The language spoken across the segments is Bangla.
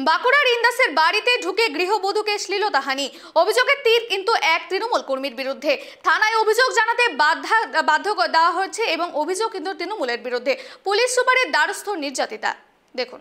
বাঁকুড়ার ইন্দাসের বাড়িতে ঢুকে গৃহবধূকে শ্লীলতাহানি অভিযোগের তীর কিন্তু এক তৃণমূল কর্মীর বিরুদ্ধে। থানায় অভিযোগ জানাতে বাধ্য দেওয়া হয়েছে এবং অভিযোগ কিন্তু তৃণমূলের বিরুদ্ধে। পুলিশ সুপারের দ্বারস্থ নির্যাতিতা। দেখুন,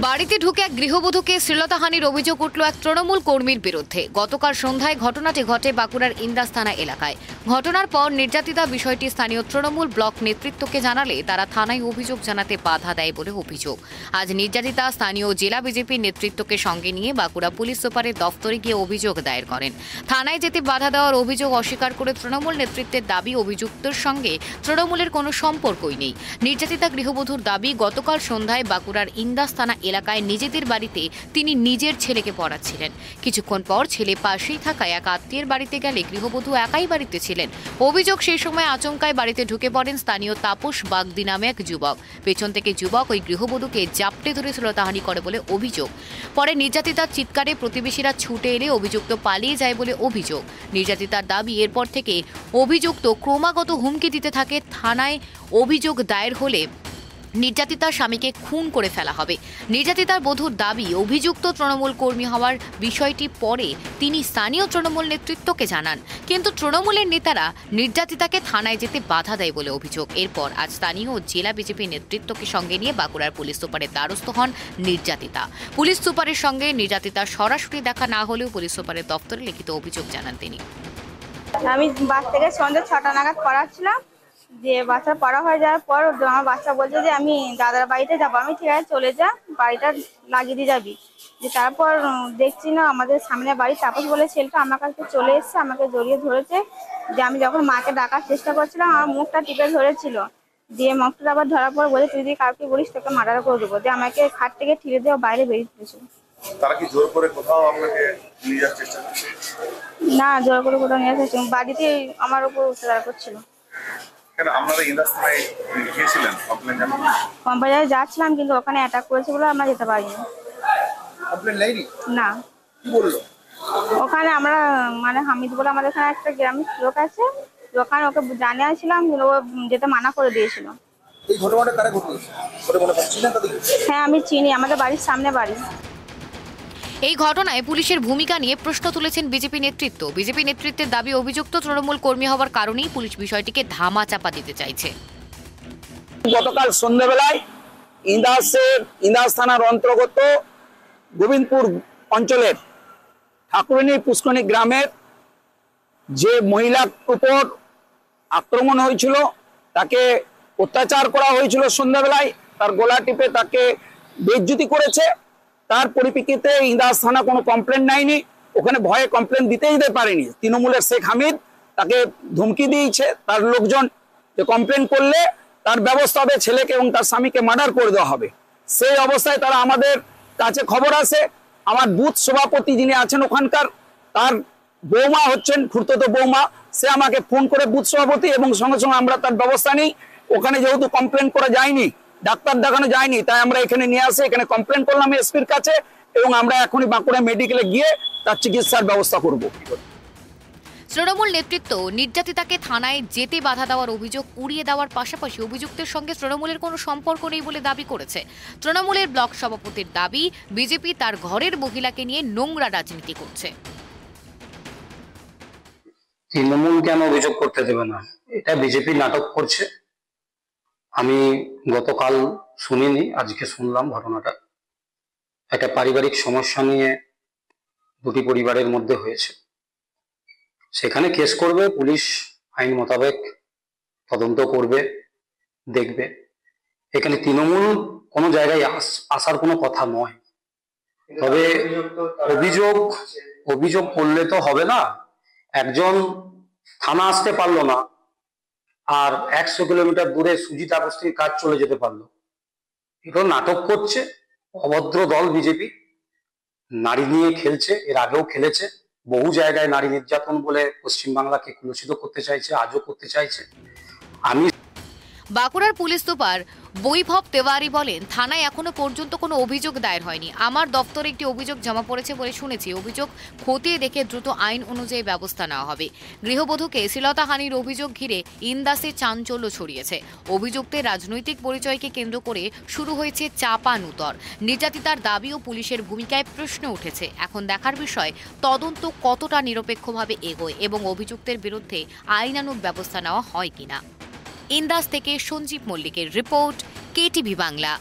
বাড়িতে ঢুকে এক গৃহবধূকে শ্লীলতাহানির অভিযোগ উঠল এক তৃণমূল কর্মীর বিরুদ্ধে। গতকাল সন্ধ্যায় ঘটনাটি ঘটে বাঁকুড়ার ইন্দাস থানা এলাকায়। ঘটনার পর নির্যাতিতা বিষয়টি স্থানীয় তৃণমূল ব্লক নেতৃত্বকে জানালে তারা থানায় অভিযোগ জানাতে বাধা দেয় বলে অভিযোগ। আজ নির্যাতিতা স্থানীয় জেলা বিজেপি নেতৃত্বকে সঙ্গে নিয়ে বাঁকুড়া পুলিশ সুপারের দফতরে গিয়ে অভিযোগ দায়ের করেন। থানায় যেতে বাধা দেওয়ার অভিযোগ অস্বীকার করে তৃণমূল নেতৃত্বের দাবি অভিযুক্তের সঙ্গে তৃণমূলের কোনো সম্পর্কই নেই। নির্যাতিতা গৃহবধূর দাবি, গতকাল সন্ধ্যায় বাঁকুড়ার ইন্দাস থানা এলাকায় নিজেদের বাড়িতে তিনি নিজের ছেলেকে পড়াচ্ছিলেন। কিছুক্ষণ পর ছেলে পাশেই থাকা এক আত্মীয়ের বাড়িতে গেলে গৃহবধূ একাই বাড়িতে ছিলেন। অভিযোগ, সেই সময় আচমকায় বাড়িতে ঢুকে পড়েন স্থানীয় তাপস বাগদি নামে এক যুবক। পেছন থেকে যুবক ওই গৃহবধূকে জাপটে ধরে শ্লীলতাহানি করে বলে অভিযোগ। পরে নির্যাতিতার চিৎকারে প্রতিবেশীরা ছুটে এলে অভিযুক্ত পালিয়ে যায় বলে অভিযোগ। নির্যাতিতার দাবি, এরপর থেকে অভিযুক্ত ক্রমাগত হুমকি দিতে থাকে। থানায় অভিযোগ দায়ের হলে নির্যাতিতার স্বামীকে খুন করে ফেলা হবে। নির্যাতিতার বধূর দাবি, অভিযুক্ত তৃণমূল কর্মী হওয়ার বিষয়টি পরে তিনি স্থানীয় তৃণমূল নেতৃত্বকে জানান, কিন্তু তৃণমূলের নেতারা নির্যাতিতাকে থানায় যেতে বাধা দেয় বলে অভিযোগ। এরপর আজ স্থানীয় জেলা বিজেপি নেতৃত্বকে সঙ্গে নিয়ে বাঁকুড়ার পুলিশ সুপারের দ্বারস্থ হন নির্যাতিতা। পুলিশ সুপারের সঙ্গে নির্যাতিতার সরাসরি দেখা না হলেও পুলিশ সুপারের দপ্তরে লিখিত অভিযোগ জানান তিনি। আমি বাচ্চাকে সন্ধ্যে 6টা নাগাদ পড়াচ্ছিলাম, যে বাচ্চা পড়া হয়ে যাওয়ার পর আমার বাচ্চা বলছে যে আমি দাদার বাড়িতে যাবো। আমি ঠিক আছে চলে যা, বাড়িটা লাগিয়ে দিয়ে যাবি। যে তারপর দেখছি না আমাদের সামনে বাড়ি তাপস বলে ছেলেটা আমার কাছে চলে এসছে, আমাকে জড়িয়ে ধরেছে। যে আমি যখন মাকে ডাকার চেষ্টা করছিলাম আমার মুখটা টিপে ধরেছিল, দিয়ে মুখটা আবার ধরার পর বলে তুই যদি কাউকে বলিস তোকে মার্ডার করে দেবো। দিয়ে আমাকে খাট থেকে ঠেলে দিয়ে বাইরে বেরিয়ে দিয়েছিল। তারা কি জোর করে কোথাও আপনাকে নিয়ে যাওয়ার চেষ্টা করছে? না, জোর করে কোথাও নিয়ে যাচ্ছে, বাড়িতে আমার উপর অত্যাচার করছিল। কেন আপনারা ইন্দাস থানায় গিয়েছিলেন কমপ্লেন জানাতে? কম্পানিতে যাচ্ছিলাম, কিন্তু ওখানে অ্যাটাক করেছে বলে আমরা যেতে পারিনি। কমপ্লেন নেইনি? না। কি বললো? ওখানে আমরা মানে হামিদ বলে আমাদের এখানে একটা গ্রামের লোক আছে, ওখানে ওকে জানিয়েছিলাম, কিন্তু ও যেতে মানা করে দিয়েছিল। এই ঘটনাটা কারা ঘটিয়েছে বলে মনে করছিলেন তাদের? হ্যাঁ, আমি চিনি, আমাদের বাড়ির সামনে বাড়ি। এই ঘটনায় পুলিশের ভূমিকা নিয়ে প্রশ্ন তুলেছেন বিজেপি নেতৃত্ব। বিজেপি নেতৃত্বের দাবি, অভিযুক্ত তৃণমূল কর্মী হওয়ার কারণেই পুলিশ বিষয়টিকে ধামা চাপা দিতে চাইছে। গতকাল সন্ধ্যাবেলায় ইন্দাস থানার অন্তর্গত গোবিন্দপুর অঞ্চলের ঠাকুরানী পুষ্করণী গ্রামের যে মহিলার উপর আক্রমণ হয়েছিল, তাকে অত্যাচার করা হয়েছিল সন্ধ্যাবেলায়, তার গলা টিপে তাকে বেইজ্জতি করেছে। তার পরিপ্রেক্ষিতে ইন্দাস থানা কোনো কমপ্লেন নেয়নি, ওখানে ভয়ে কমপ্লেন দিতে পারেনি। তৃণমূলের শেখ হামিদ তাকে ধমকি দিয়েছে তার লোকজন, যে কমপ্লেন করলে তার ব্যবস্থা হবে, ছেলেকে এবং তার স্বামীকে মার্ডার করে দেওয়া হবে। সেই অবস্থায় তারা আমাদের কাছে খবর আসে, আমার বুথ সভাপতি যিনি আছেন ওখানকার, তার বৌমা হচ্ছেন খুড়তো বৌমা, সে আমাকে ফোন করে বুথ সভাপতি, এবং সঙ্গে সঙ্গে আমরা তার ব্যবস্থা নিই। ওখানে যেহেতু কমপ্লেন করা যায়নি, ডাক্তার দেখানো যায়নি, তাই আমরা এখানে নিয়ে আসি, এখানে কমপ্লেন করলাম এসপির কাছে, এবং আমরা এখনই বাঁকুড়া মেডিকেলে গিয়ে তার চিকিৎসার ব্যবস্থা করব। তৃণমূল নেতৃত্ব নির্যাতিতাকে থানায় যেতে বাধা দেওয়ার অভিযোগ উড়িয়ে দেওয়ার পাশাপাশি অভিযুক্তের সঙ্গে তৃণমূলের কোনো সম্পর্ক নেই বলে দাবি করেছে। তৃণমূলের ব্লক সভাপতির দাবি, বিজেপি তার ঘরের মহিলাকে নিয়ে নোংরা রাজনীতি করছে। তৃণমূল কেন অভিযোগ করতে দেবে না? এটা বিজেপি নাটক করছে। আমি গতকাল শুনিনি, আজকে শুনলাম ঘটনাটা। একটা পারিবারিক সমস্যা নিয়ে দুটি পরিবারের মধ্যে হয়েছে, সেখানে কেস করবে পুলিশ, আইন মোতাবেক তদন্ত করবে, দেখবে। এখানে তৃণমূল কোনো জায়গায় আসার কোনো কথা নয়। তবে অভিযোগ করলে তো হবে না। একজন থানা আসতে পারলো না, আর 100 কিলোমিটার দূরে সুজিত আগস্তির কাজ চলে যেতে পারলো। এটা নাটক করছে অভদ্র দল বিজেপি, নারী নিয়ে খেলছে, এর আগেও খেলেছে। বহু জায়গায় নারী নির্যাতন বলে পশ্চিমবাংলাকে কুলুষিত করতে চাইছে, আজও করতে চাইছে। আমি বাঁকুড়ার পুলিশ সুপার বৈভব তেওয়ারি বলেন, থানায় এখনো পর্যন্ত কোনো অভিযোগ দায়ের হয়নি। আমার দপ্তরে একটি অভিযোগ জমা পড়েছে বলে শুনেছি। অভিযোগ খতিয়ে দেখে দ্রুত আইন অনুযায়ী ব্যবস্থা নেওয়া হবে। গৃহবধূকে শ্লীলতাহানির অভিযোগ ঘিরে ইন্দাসে চাঞ্চল্য ছড়িয়েছে। অভিযুক্তের রাজনৈতিক পরিচয়কে কেন্দ্র করে শুরু হয়েছে চাপানুতর। নির্যাতিতার দাবি ও পুলিশের ভূমিকায় প্রশ্ন উঠেছে। এখন দেখার বিষয় তদন্ত কতটা নিরপেক্ষভাবে এগোয় এবং অভিযুক্তের বিরুদ্ধে আইনানুগ ব্যবস্থা নেওয়া হয় কিনা। ইন্দাস থেকে সঞ্জীব মল্লিকের রিপোর্ট, কেটিভি বাংলা।